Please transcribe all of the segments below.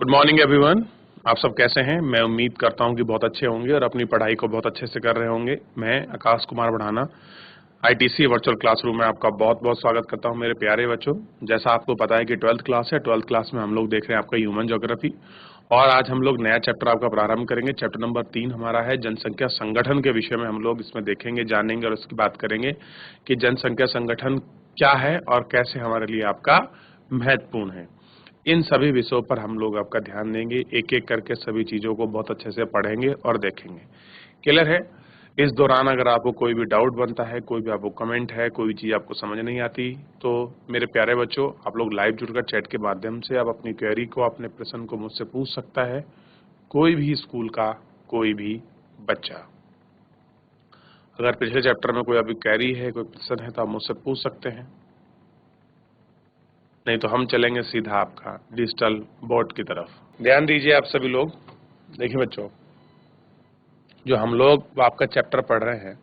Good morning everyone. आप सब कैसे हैं? मैं उम्मीद करता हूं कि बहुत अच्छे होंगे और अपनी पढ़ाई को बहुत अच्छे से कर रहे होंगे। मैं आकाश कुमार बढ़ाना आईटीसी वर्चुअल क्लासरूम में आपका बहुत बहुत स्वागत करता हूं मेरे प्यारे बच्चों। जैसा आपको पता है कि 12th क्लास है, 12th क्लास में हम लोग देख रहे हैं आपका ह्यूमन ज्योग्राफी और आज हम लोग नया चैप्टर आपका प्रारंभ करेंगे। चैप्टर नंबर 3 हमारा है जनसंख्या संगठन के विषय में हम लोग इसमें देखेंगे, जानेंगे और इसकी बात करेंगे कि जनसंख्या संगठन क्या है और कैसे हमारे लिए आपका महत्वपूर्ण है। इन सभी विषयों पर हम लोग आपका ध्यान देंगे, एक एक करके सभी चीजों को बहुत अच्छे से पढ़ेंगे और देखेंगे। क्लियर है? इस दौरान अगर आपको कोई भी डाउट बनता है, कोई भी आपको कमेंट है, कोई चीज आपको समझ नहीं आती, तो मेरे प्यारे बच्चों आप लोग लाइव जुड़कर चैट के माध्यम से आप अपनी क्वेरी को, अपने प्रश्न को मुझसे पूछ सकता है। कोई भी स्कूल का कोई भी बच्चा, अगर पिछले चैप्टर में कोई अभी क्वेरी है, कोई प्रश्न है तो आप मुझसे पूछ सकते हैं, नहीं तो हम चलेंगे सीधा आपका डिजिटल बोर्ड की तरफ। ध्यान दीजिए आप सभी लोग। देखिए बच्चों, जो हम लोग आपका चैप्टर पढ़ रहे हैं,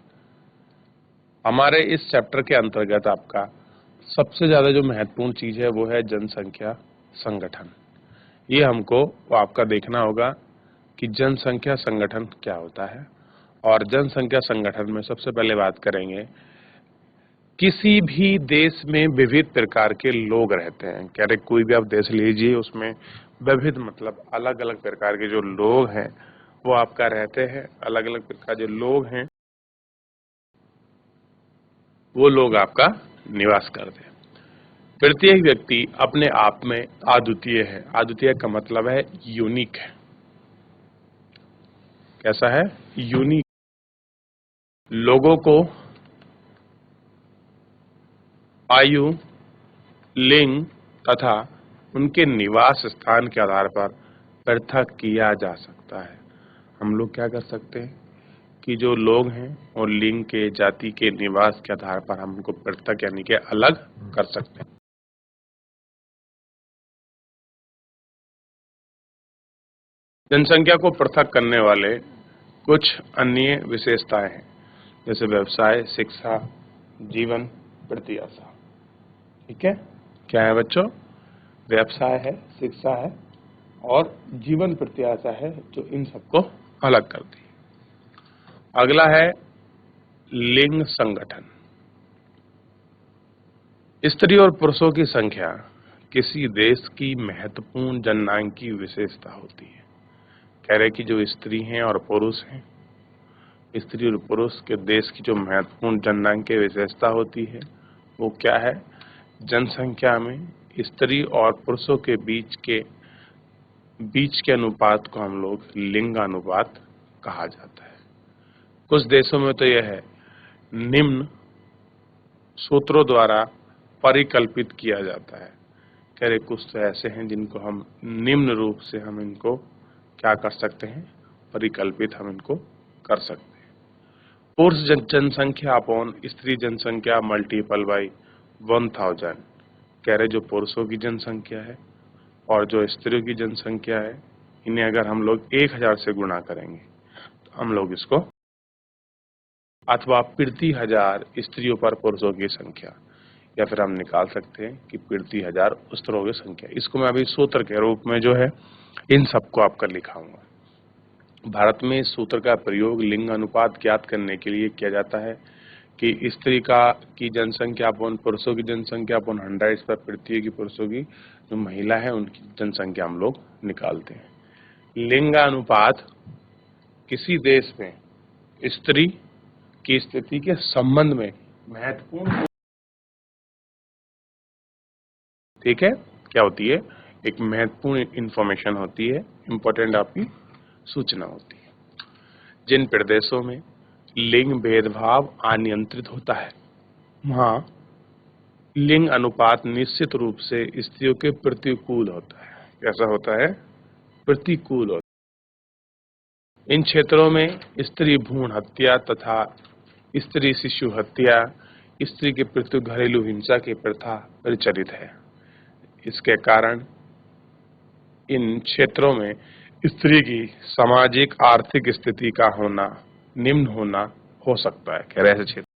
हमारे इस चैप्टर के अंतर्गत आपका सबसे ज्यादा जो महत्वपूर्ण चीज है वो है जनसंख्या संगठन। ये हमको आपका देखना होगा कि जनसंख्या संगठन क्या होता है। और जनसंख्या संगठन में सबसे पहले बात करेंगे, किसी भी देश में विविध प्रकार के लोग रहते हैं। कह रहे कोई भी आप देश लीजिए, उसमें विविध मतलब अलग अलग प्रकार के जो लोग हैं वो आपका रहते हैं। अलग अलग प्रकार जो लोग हैं वो लोग आपका निवास करते हैं। प्रत्येक व्यक्ति अपने आप में अद्वितीय है। अद्वितीय का मतलब है यूनिक है। कैसा है? यूनिक। लोगों को आयु, लिंग तथा उनके निवास स्थान के आधार पर पृथक किया जा सकता है। हम लोग क्या कर सकते हैं कि जो लोग हैं और लिंग के, जाति के, निवास के आधार पर हम उनको पृथक यानी कि अलग कर सकते हैं। जनसंख्या को पृथक करने वाले कुछ अन्य विशेषताएं हैं, जैसे व्यवसाय, शिक्षा, जीवन, प्रत्याशा। ठीक है? क्या है बच्चों? व्यवसाय है, शिक्षा है और जीवन प्रत्याशा है, जो इन सबको अलग करती है। अगला है लिंग संगठन। स्त्री और पुरुषों की संख्या किसी देश की महत्वपूर्ण जननांकी विशेषता होती है। कह रहे कि जो स्त्री हैं और पुरुष हैं, स्त्री और पुरुष के देश की जो महत्वपूर्ण जननांकीय विशेषता होती है वो क्या है? जनसंख्या में स्त्री और पुरुषों के बीच के अनुपात को हम लोग लिंग अनुपात कहा जाता है। कुछ देशों में तो यह है निम्न सूत्रों द्वारा परिकल्पित किया जाता है। कह रहे कुछ तो ऐसे हैं जिनको हम निम्न रूप से हम इनको क्या कर सकते हैं? परिकल्पित हम इनको कर सकते हैं। पुरुष जनसंख्या अपॉन स्त्री जनसंख्या मल्टीपल बाई 1000। कह रहे जो पुरुषों की जनसंख्या है और जो स्त्रियों की जनसंख्या है, इन्हें अगर हम लोग 1000 से गुणा करेंगे तो हम लोग इसको, अथवा प्रति 1000 स्त्रियों पर पुरुषों की संख्या, या फिर हम निकाल सकते हैं कि प्रति 1000 स्त्रियों की संख्या। इसको मैं अभी सूत्र के रूप में जो है इन सबको आपका लिखाऊंगा। भारत में इस सूत्र का प्रयोग लिंग अनुपात ज्ञात करने के लिए किया जाता है कि स्त्री की जनसंख्या अपॉन पुरुषों की जनसंख्या अपॉन 100, इस पर पृथ्वी की पुरुषों की जो महिला है उनकी जनसंख्या हम लोग निकालते हैं। लिंगानुपात किसी देश में स्त्री की स्थिति के संबंध में महत्वपूर्ण, ठीक है, क्या होती है? एक महत्वपूर्ण इंफॉर्मेशन होती है, इंपॉर्टेंट आपकी सूचना होती है। जिन प्रदेशों में लिंग भेदभाव अनियंत्रित होता है वहां लिंग अनुपात निश्चित रूप से स्त्रियों के प्रतिकूल होता है। कैसा होता है? प्रतिकूल होता है। इन क्षेत्रों में स्त्री भ्रूण हत्या तथा स्त्री शिशु हत्या, स्त्री के प्रति घरेलू हिंसा की प्रथा प्रचलित है। इसके कारण इन क्षेत्रों में स्त्री की सामाजिक आर्थिक स्थिति का होना, निम्न होना हो सकता है। कह रहे ऐसे क्षेत्र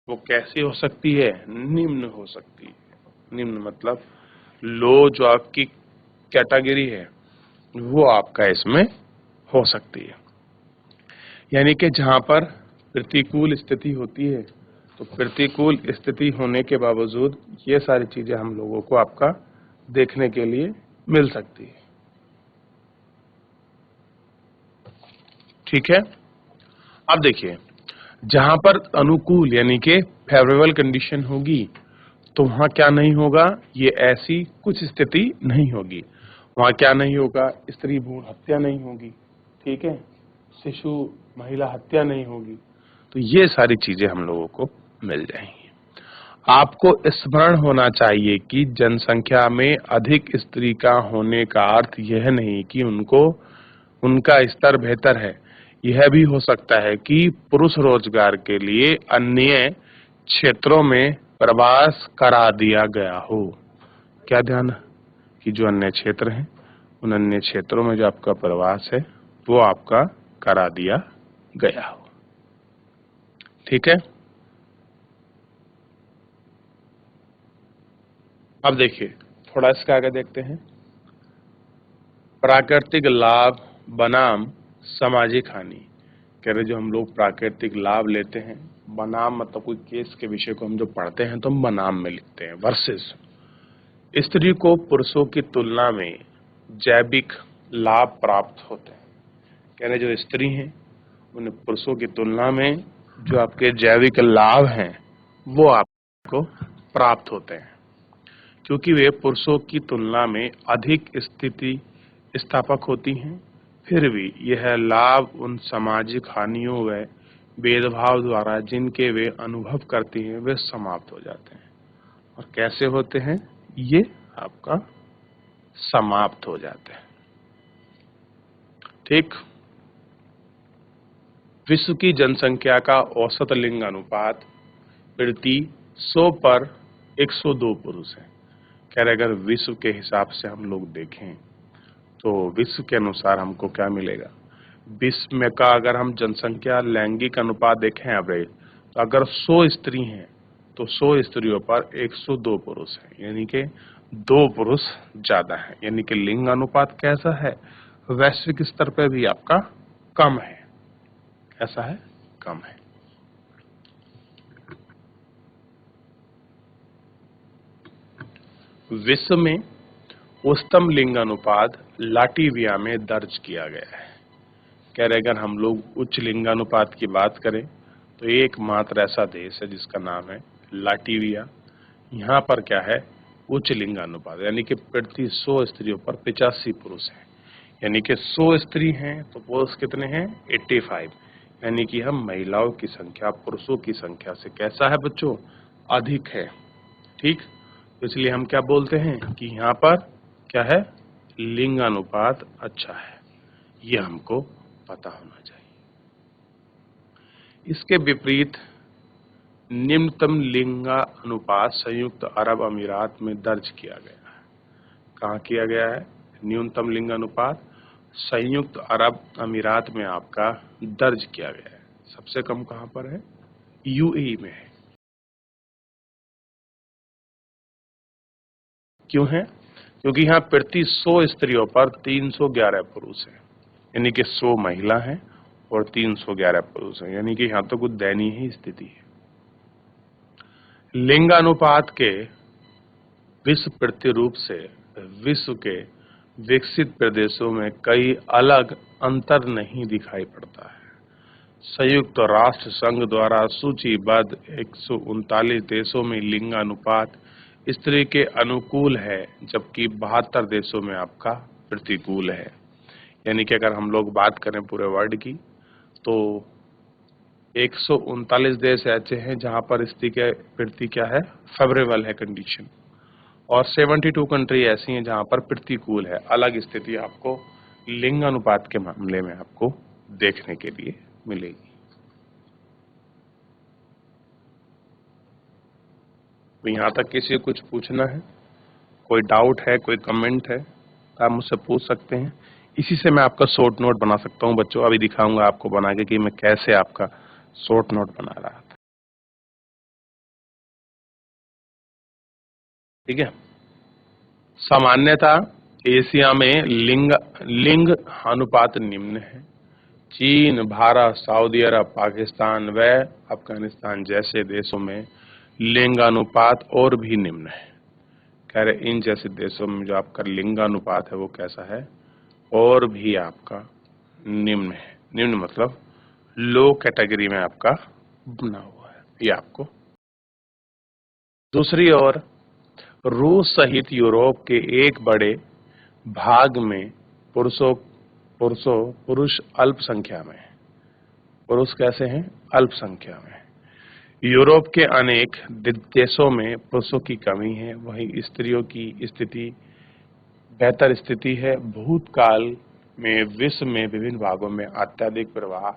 वो कैसी हो सकती है? निम्न हो सकती है। निम्न मतलब लो, जो आपकी कैटेगरी है वो आपका इसमें हो सकती है। यानी कि जहां पर प्रतिकूल स्थिति होती है तो प्रतिकूल स्थिति होने के बावजूद ये सारी चीजें हम लोगों को आपका देखने के लिए मिल सकती है। ठीक है, अब देखिए जहां पर अनुकूल यानी कि फेवरेबल कंडीशन होगी तो वहां क्या नहीं होगा, ये ऐसी कुछ स्थिति नहीं होगी। वहां क्या नहीं होगा, स्त्री भ्रूण हत्या नहीं होगी, ठीक है, शिशु महिला हत्या नहीं होगी। तो ये सारी चीजें हम लोगों को मिल जाएंगी। आपको स्मरण होना चाहिए कि जनसंख्या में अधिक स्त्री का होने का अर्थ यह नहीं कि उनका स्तर बेहतर है। यह भी हो सकता है कि पुरुष रोजगार के लिए अन्य क्षेत्रों में प्रवास करा दिया गया हो। क्या ध्यान है कि जो अन्य क्षेत्र हैं उन अन्य क्षेत्रों में जो आपका प्रवास है वो आपका करा दिया गया हो। ठीक है, अब देखिए थोड़ा इसका आगे देखते हैं। प्राकृतिक लाभ बनाम सामाजिक हानि। कह रहे जो हम लोग प्राकृतिक लाभ लेते हैं, बनाम मतलब कोई केस के विषय को हम जो पढ़ते हैं तो हम बनाम में लिखते हैं। वर्सेस स्त्री को पुरुषों की तुलना में जैविक लाभ प्राप्त होते हैं। कह रहे जो स्त्री हैं उन्हें पुरुषों की तुलना में जो आपके जैविक लाभ हैं वो आपको प्राप्त होते हैं, क्योंकि वे पुरुषों की तुलना में अधिक स्थिति स्थापक होती हैं। फिर भी यह लाभ उन सामाजिक हानियों व भेदभाव द्वारा जिनके वे अनुभव करती हैं वे समाप्त हो जाते हैं। और कैसे होते हैं, ये आपका समाप्त हो जाते हैं। ठीक, विश्व की जनसंख्या का औसत लिंग अनुपात प्रति 100 पर 102 पुरुष है। कह रहे अगर विश्व के हिसाब से हम लोग देखें तो विश्व के अनुसार हमको क्या मिलेगा, विश्व में का अगर हम जनसंख्या लैंगिक अनुपात देखें एवरेज, तो अगर 100 स्त्री हैं तो 100 स्त्रियों पर 102 पुरुष हैं, यानी कि 2 पुरुष ज्यादा हैं। यानी कि लिंग अनुपात कैसा है, वैश्विक स्तर पर भी आपका कम है। ऐसा है, कम है। विश्व में उच्चतम लिंग अनुपात लाटविया में दर्ज किया गया है। कह रहे अगर हम लोग उच्च लिंगानुपात की बात करें तो एकमात्र ऐसा देश है जिसका नाम है लाटविया। यहाँ पर क्या है, उच्च लिंगानुपात, यानी कि प्रति 100 स्त्रियों पर 85 पुरुष हैं। यानी कि 100 स्त्री हैं तो पुरुष कितने हैं, 85। यानी कि हम महिलाओं की संख्या पुरुषों की संख्या से कैसा है बच्चों, अधिक है। ठीक, तो इसलिए हम क्या बोलते हैं कि यहाँ पर क्या है, लिंगानुपात अच्छा है। ये हमको पता होना चाहिए। इसके विपरीत निम्नतम लिंगानुपात संयुक्त अरब अमीरात में दर्ज किया गया है। कहाँ किया गया है, न्यूनतम लिंगानुपात संयुक्त अरब अमीरात में आपका दर्ज किया गया है। सबसे कम कहाँ पर है, यूएई में है। क्यों है, क्योंकि यहाँ प्रति 100 स्त्रियों पर 311 पुरुष हैं, यानी कि 100 महिला हैं और 311 पुरुष हैं। यानी कि यहाँ तो कुछ दयनीय ही स्थिति है। लिंगानुपात के विश्व प्रतिरूप से विश्व के विकसित प्रदेशों में कई अलग अंतर नहीं दिखाई पड़ता है। संयुक्त राष्ट्र संघ द्वारा सूचीबद्ध 139 देशों में लिंगानुपात स्त्री के अनुकूल है, जबकि 72 देशों में आपका प्रतिकूल है। यानी कि अगर हम लोग बात करें पूरे वर्ल्ड की तो 139 देश ऐसे हैं जहां पर स्त्री के प्रति क्या है, फेवरेबल है कंडीशन, और 72 कंट्री ऐसी हैं जहां पर प्रतिकूल है। अलग स्थिति आपको लिंग अनुपात के मामले में आपको देखने के लिए मिलेगी। तो यहाँ तक किसी को कुछ पूछना है, कोई डाउट है, कोई कमेंट है तो आप मुझसे पूछ सकते हैं। इसी से मैं आपका शॉर्ट नोट बना सकता हूँ बच्चों। अभी दिखाऊंगा आपको बना के कि मैं कैसे आपका शॉर्ट नोट बना रहा था। ठीक है, सामान्यतः एशिया में लिंग लिंग अनुपात निम्न है। चीन, भारत, सऊदी अरब, पाकिस्तान व अफगानिस्तान जैसे देशों में लिंगानुपात और भी निम्न है। कह रहे इन जैसे देशों में जो आपका लिंगानुपात है वो कैसा है, और भी आपका निम्न है। निम्न मतलब लो कैटेगरी में आपका बना हुआ है ये आपको। दूसरी ओर रूस सहित यूरोप के एक बड़े भाग में पुरुष अल्प संख्या में हैं। पुरुष कैसे हैं? अल्प संख्या में। यूरोप के अनेक देशों में पुरुषों की कमी है, वहीं स्त्रियों की स्थिति बेहतर स्थिति है। भूतकाल में विश्व में विभिन्न भागों में अत्यधिक प्रवाह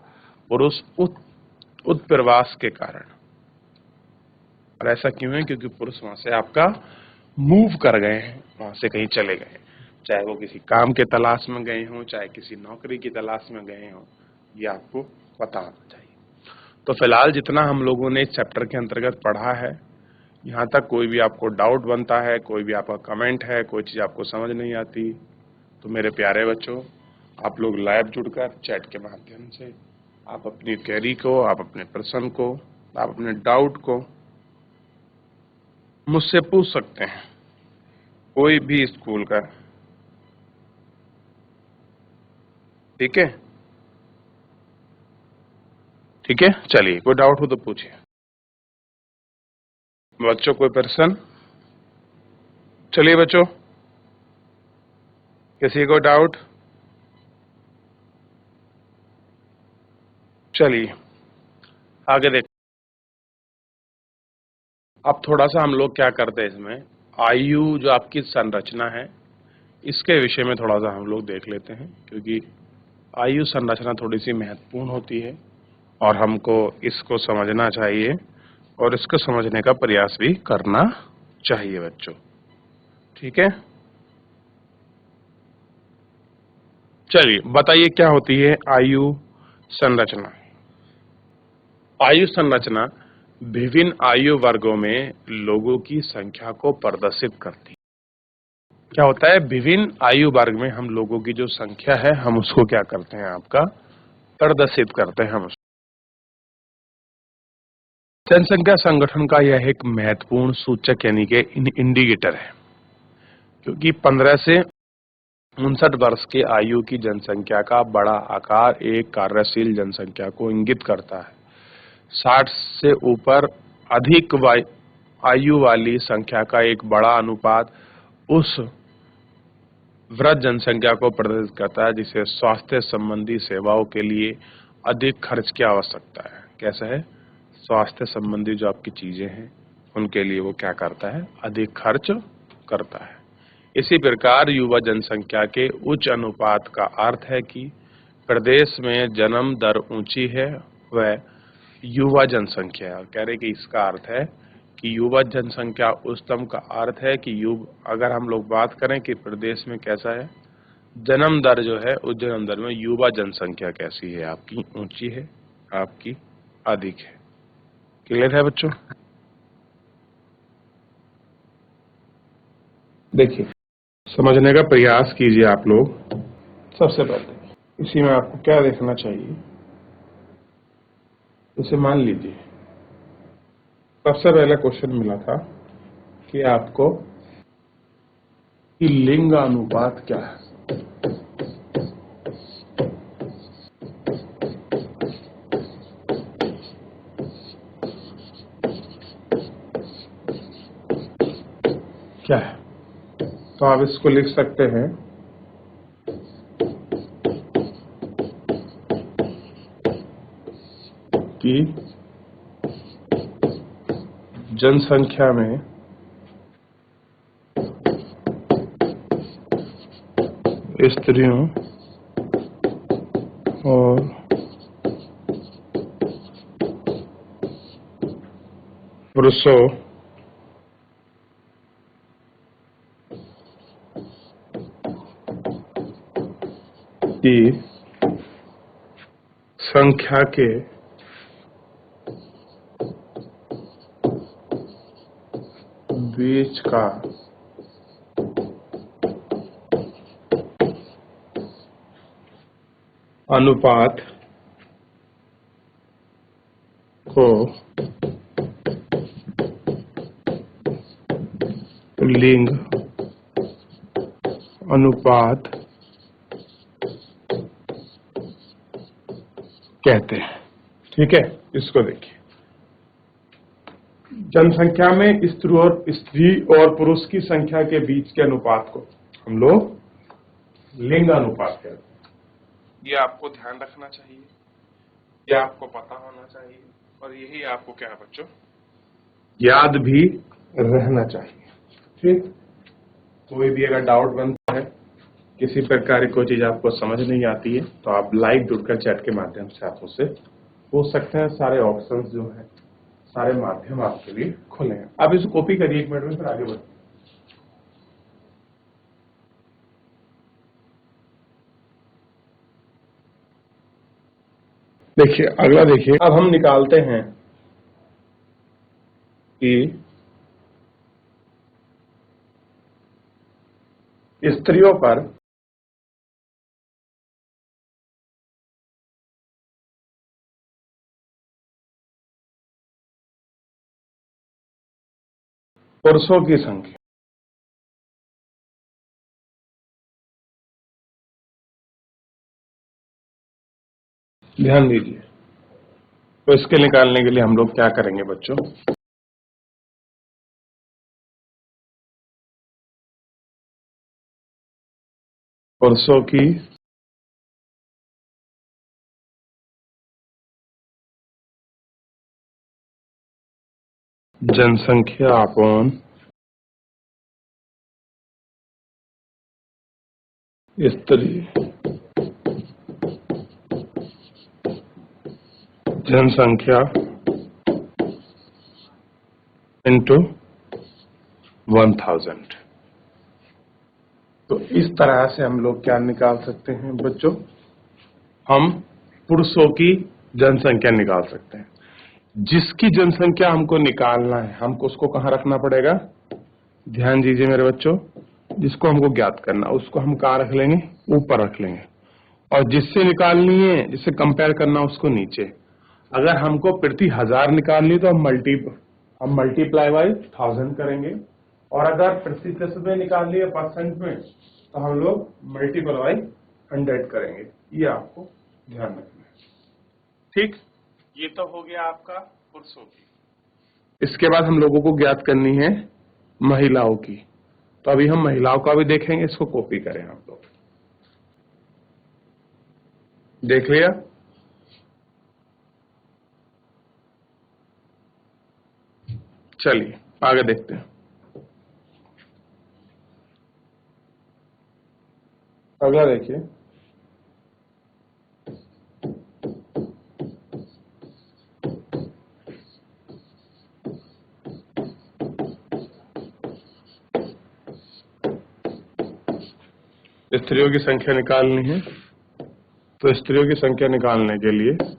पुरुष उत्प्रवास के कारण। और ऐसा क्यों है? क्योंकि पुरुष वहां से आपका मूव कर गए हैं, वहां से कहीं चले गए, चाहे वो किसी काम के तलाश में गए हों, चाहे किसी नौकरी की तलाश में गए हों, ये आपको पता होना चाहिए। तो फिलहाल जितना हम लोगों ने इस चैप्टर के अंतर्गत पढ़ा है, यहाँ तक कोई भी आपको डाउट बनता है, कोई भी आपका कमेंट है, कोई चीज आपको समझ नहीं आती, तो मेरे प्यारे बच्चों, आप लोग लाइव जुड़कर चैट के माध्यम से आप अपनी क्वेरी को, आप अपने प्रश्न को, आप अपने डाउट को मुझसे पूछ सकते हैं, कोई भी स्कूल का। ठीक है? ठीक है, चलिए कोई डाउट हो तो पूछिए बच्चों। कोई प्रश्न? चलिए बच्चों, किसी को डाउट? चलिए आगे देख। अब थोड़ा सा हम लोग क्या करते हैं इसमें, आयु जो आपकी संरचना है इसके विषय में थोड़ा सा हम लोग देख लेते हैं, क्योंकि आयु संरचना थोड़ी सी महत्वपूर्ण होती है और हमको इसको समझना चाहिए और इसको समझने का प्रयास भी करना चाहिए बच्चों। ठीक है, चलिए बताइए क्या होती है आयु संरचना। आयु संरचना विभिन्न आयु वर्गों में लोगों की संख्या को प्रदर्शित करती है। क्या होता है? विभिन्न आयु वर्ग में हम लोगों की जो संख्या है हम उसको क्या करते हैं, आपका प्रदर्शित करते हैं। हम जनसंख्या संगठन का यह एक महत्वपूर्ण सूचक यानी कि इंडिकेटर है, क्योंकि 15 से 59 वर्ष के आयु की जनसंख्या का बड़ा आकार एक कार्यशील जनसंख्या को इंगित करता है। 60 से ऊपर अधिक आयु वाली संख्या का एक बड़ा अनुपात उस वृद्ध जनसंख्या को प्रदर्शित करता है जिसे स्वास्थ्य संबंधी सेवाओं के लिए अधिक खर्च की आवश्यकता है। कैसा है? स्वास्थ्य संबंधी जो आपकी चीजें हैं उनके लिए वो क्या करता है, अधिक खर्च करता है। इसी प्रकार युवा जनसंख्या के उच्च अनुपात का अर्थ है कि प्रदेश में जन्म दर ऊंची है व युवा जनसंख्या, कह रहे कि इसका अर्थ है कि युवा जनसंख्या उच्चतम का अर्थ है कि अगर हम लोग बात करें कि प्रदेश में कैसा है जन्म दर जो है, उस जन्म दर में युवा जनसंख्या कैसी है, आपकी ऊंची है, आपकी अधिक है। क्लियर है बच्चों? देखिए समझने का प्रयास कीजिए आप लोग। सबसे पहले इसी में आपको क्या देखना चाहिए, जैसे मान लीजिए सबसे पहला क्वेश्चन मिला था कि आपको कि लिंग अनुपात क्या है। क्या है? तो आप इसको लिख सकते हैं कि जनसंख्या में स्त्रियों और पुरुषों की संख्या के बीच का अनुपात को लिंग अनुपात कहते हैं। ठीक है, इसको देखिए, जनसंख्या में स्त्री और पुरुष की संख्या के बीच के अनुपात को हम लोग लिंग अनुपात कहते हैं। ये आपको ध्यान रखना चाहिए, ये आपको पता होना चाहिए, और यही आपको क्या है बच्चों, याद भी रहना चाहिए। ठीक, कोई भी अगर डाउट बनता है, किसी प्रकार की कोई चीज आपको समझ नहीं आती है, तो आप लाइव जुड़कर चैट के माध्यम से आप उससे पूछ सकते हैं। सारे ऑप्शंस जो हैं, सारे माध्यम आपके लिए खुले हैं। आप इसको कॉपी करिए 1 मिनट में, फिर आगे बढ़िए। देखिए अगला, देखिए अब हम निकालते हैं कि स्त्रियों पर पुरुषों की संख्या, ध्यान दीजिए। तो इसके निकालने के लिए हम लोग क्या करेंगे बच्चों, पुरुषों की जनसंख्या अपॉन स्त्री जनसंख्या इंटू 1000। तो इस तरह से हम लोग क्या निकाल सकते हैं बच्चों, हम पुरुषों की जनसंख्या निकाल सकते हैं। जिसकी जनसंख्या हमको निकालना है, हमको उसको कहां रखना पड़ेगा, ध्यान दीजिए मेरे बच्चों, जिसको हमको ज्ञात करना उसको हम कहां रख लेंगे, ऊपर रख लेंगे, और जिससे निकालनी है, जिससे कंपेयर करना उसको नीचे। अगर हमको प्रति 1000 निकालनी तो हम मल्टीप्लाई बाई 1000 करेंगे, और अगर प्रतिशत में निकालनी है, परसेंट में, तो हम लोग मल्टीपल बाई 100 करेंगे। ये आपको ध्यान रखना है। ठीक, ये तो हो गया आपका पुरुषों की। इसके बाद हम लोगों को ज्ञात करनी है महिलाओं की। तो अभी हम महिलाओं का भी देखेंगे, इसको कॉपी करें हम लोग। देख लिया, चलिए आगे देखते हैं। अगला देखिए, स्त्रियों की संख्या निकालनी है। तो स्त्रियों की संख्या निकालने के लिए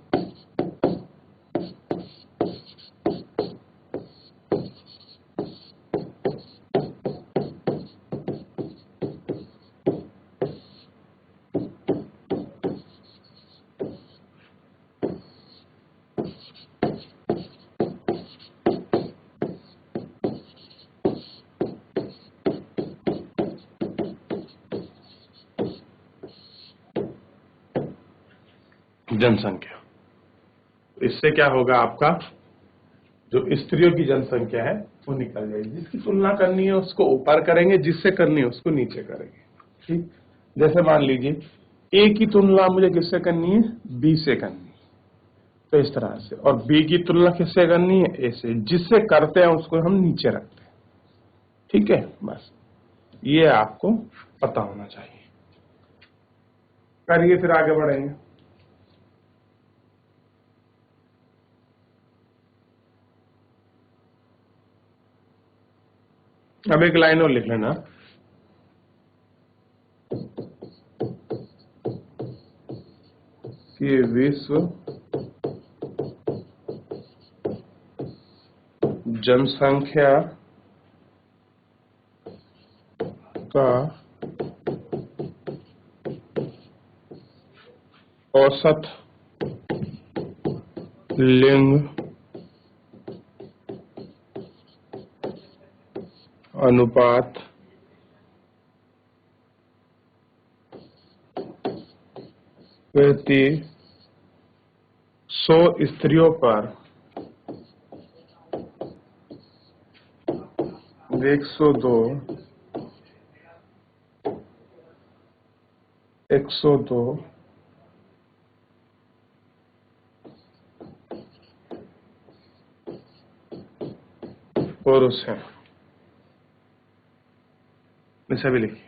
जनसंख्या, इससे क्या होगा, आपका जो स्त्रियों की जनसंख्या है वो निकल जाएगी। जिसकी तुलना करनी है उसको ऊपर करेंगे, जिससे करनी है उसको नीचे करेंगे। ठीक, जैसे मान लीजिए ए की तुलना मुझे किससे करनी है, बी से करनी है, तो इस तरह से, और बी की तुलना किससे करनी है, ए से। जिससे करते हैं उसको हम नीचे रखते हैं। ठीक है, बस ये आपको पता होना चाहिए। करिए, फिर आगे बढ़ेंगे। अब एक लाइन और लिख लेना, कि विश्व जनसंख्या का औसत लिंग अनुपात प्रति 100 स्त्रियों पर 102 पुरुष हैं। इसे भी लिखिए।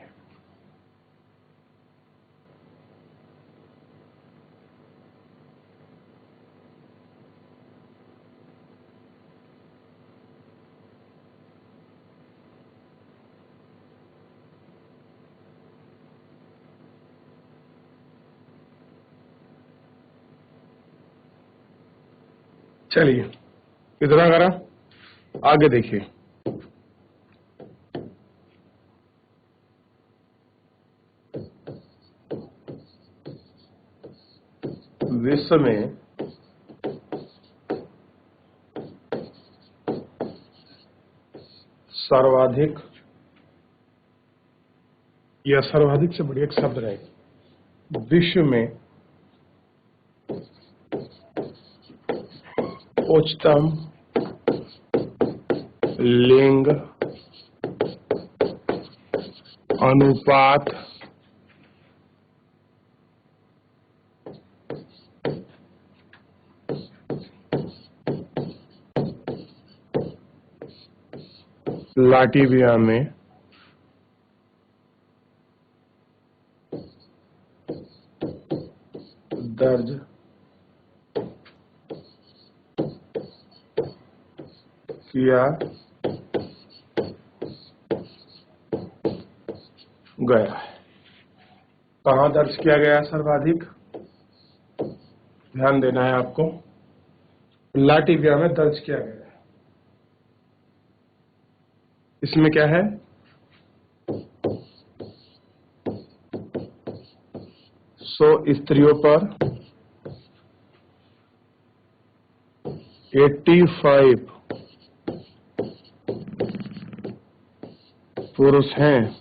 चलिए इतना करा, आगे देखिए। विश्व में सर्वाधिक, या सर्वाधिक से बढ़िया एक शब्द रहेगा, विश्व में उच्चतम लिंग अनुपात लाटविया में दर्ज किया गया है। कहां दर्ज किया गया सर्वाधिक? ध्यान देना है आपको, लाटविया में दर्ज किया गया है। इसमें क्या है? 100 स्त्रियों पर 85 पुरुष हैं।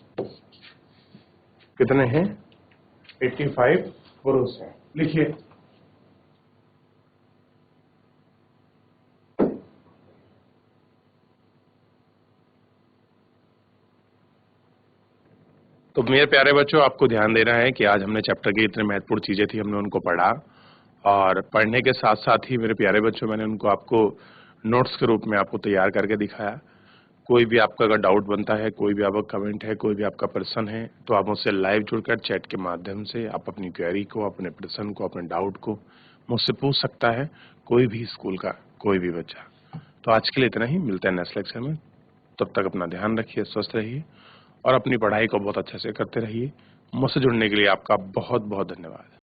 कितने हैं? 85 पुरुष हैं। लिखिए। तो मेरे प्यारे बच्चों, आपको ध्यान देना है कि आज हमने चैप्टर की इतनी महत्वपूर्ण चीजें थी, हमने उनको पढ़ा, और पढ़ने के साथ साथ ही मेरे प्यारे बच्चों मैंने उनको आपको नोट्स के रूप में आपको तैयार करके दिखाया। कोई भी आपका अगर डाउट बनता है, कोई भी आपका कमेंट है, कोई भी आपका प्रश्न है, तो आप मुझसे लाइव जुड़कर चैट के माध्यम से आप अपनी क्वेरी को, अपने प्रश्न को, अपने डाउट को मुझसे पूछ सकता है, कोई भी स्कूल का कोई भी बच्चा। तो आज के लिए इतना ही, मिलते हैं नेक्स्ट लेक्चर में। तब तक अपना ध्यान रखिए, स्वस्थ रहिए और अपनी पढ़ाई को बहुत अच्छे से करते रहिए। मुझसे जुड़ने के लिए आपका बहुत बहुत धन्यवाद।